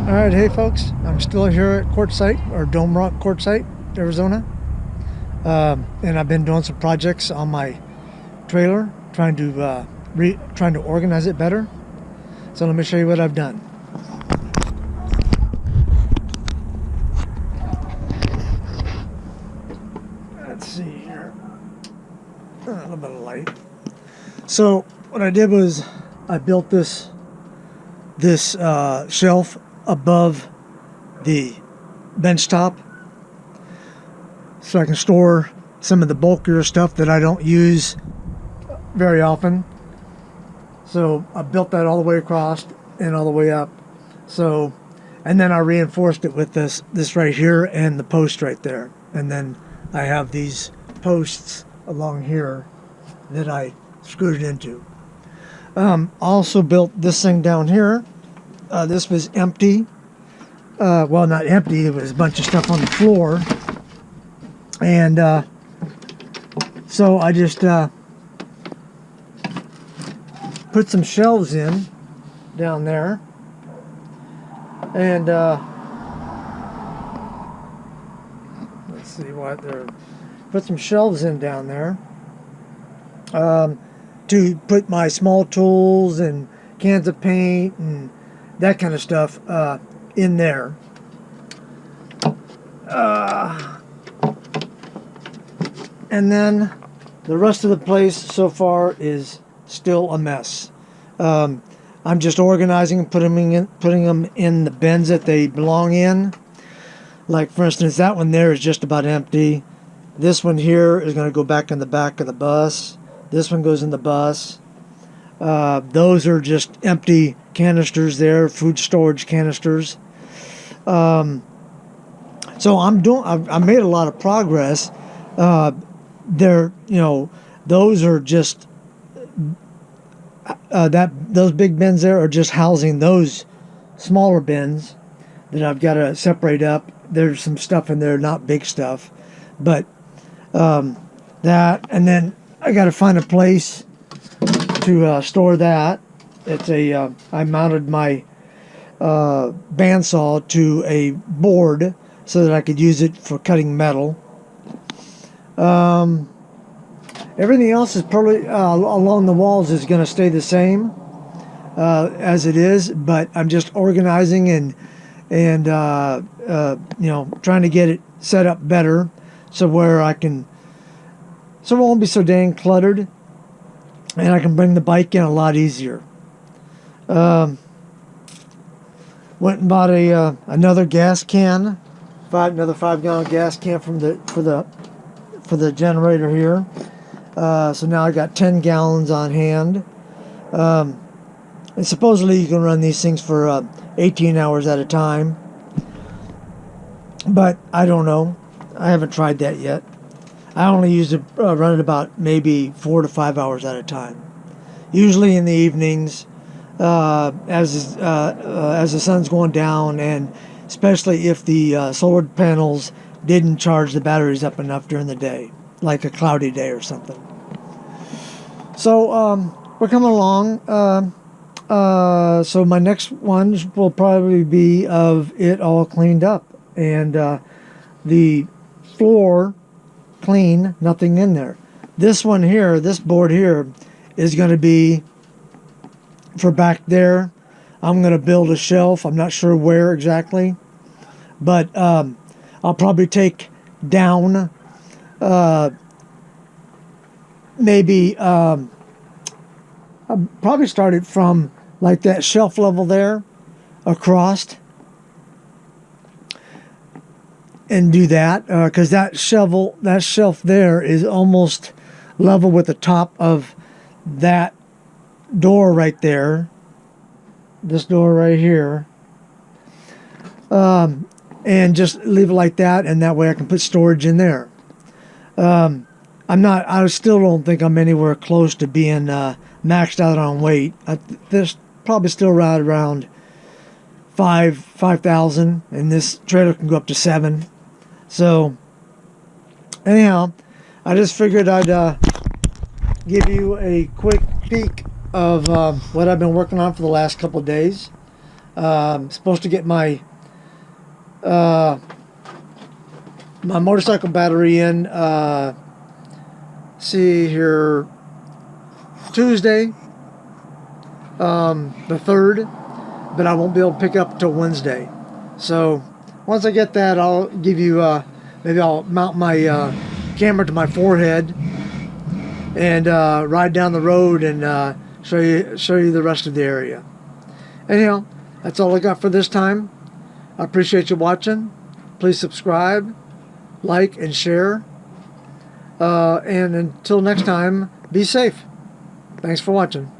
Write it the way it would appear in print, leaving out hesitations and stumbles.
Alright, hey folks, I'm still here at Quartzsite, or Dome Rock Quartzsite, Arizona. And I've been doing some projects on my trailer, trying to organize it better. So let me show you what I've done. Let's see here. A little bit of light. So what I did was I built this shelf above the bench top so I can store some of the bulkier stuff that I don't use very often. So I built that all the way across and all the way up. So, and then I reinforced it with this right here and the post right there. And then I have these posts along here that I screwed it into. Also built this thing down here. This was empty. Well, not empty. It was a bunch of stuff on the floor. And so I just put some shelves in down there. And let's see what there. Put some shelves in down there to put my small tools and cans of paint and that kind of stuff in there. And then the rest of the place so far is still a mess. I'm just organizing and putting them in the bins that they belong in. Like for instance, that one there is just about empty. This one here is going to go back in the back of the bus. This one goes in the bus. Those are just empty canisters there, food storage canisters. So I made a lot of progress. Those are just those big bins there are just housing those smaller bins that I've got to separate up. There's some stuff in there, not big stuff, but that, and then I got to find a place to store that. It's I mounted my bandsaw to a board so that I could use it for cutting metal. Everything else is probably along the walls is going to stay the same as it is, but I'm just organizing and trying to get it set up better so it won't be so dang cluttered, and I can bring the bike in a lot easier. Went and bought another gas can, another 5-gallon gas can for the generator here. So now I got 10 gallons on hand. And supposedly you can run these things for 18 hours at a time. But I don't know. I haven't tried that yet. I only run it about maybe 4 to 5 hours at a time. Usually in the evenings, as the sun's going down, and especially if the solar panels didn't charge the batteries up enough during the day, like a cloudy day or something. So we're coming along. So my next ones will probably be of it all cleaned up, and the floor clean, nothing in there. This one here, this board here, is going to be for back there. I'm going to build a shelf. I'm not sure where exactly, but I'll probably take down maybe I'll probably start it from like that shelf level there across and do that, because that shelf there is almost level with the top of that door right there, this door right here, and just leave it like that, and that way I can put storage in there. I still don't think I'm anywhere close to being maxed out on weight. There's probably still right around 5,000, and this trailer can go up to 7. So anyhow, I just figured I'd give you a quick peek of what I've been working on for the last couple of days. Supposed to get my my motorcycle battery in. See here, Tuesday, the 3rd, but I won't be able to pick it up until Wednesday. So once I get that, I'll give you, maybe I'll mount my camera to my forehead and ride down the road and show you the rest of the area. Anyhow, that's all I got for this time. I appreciate you watching. Please subscribe, like, and share. And until next time, be safe. Thanks for watching.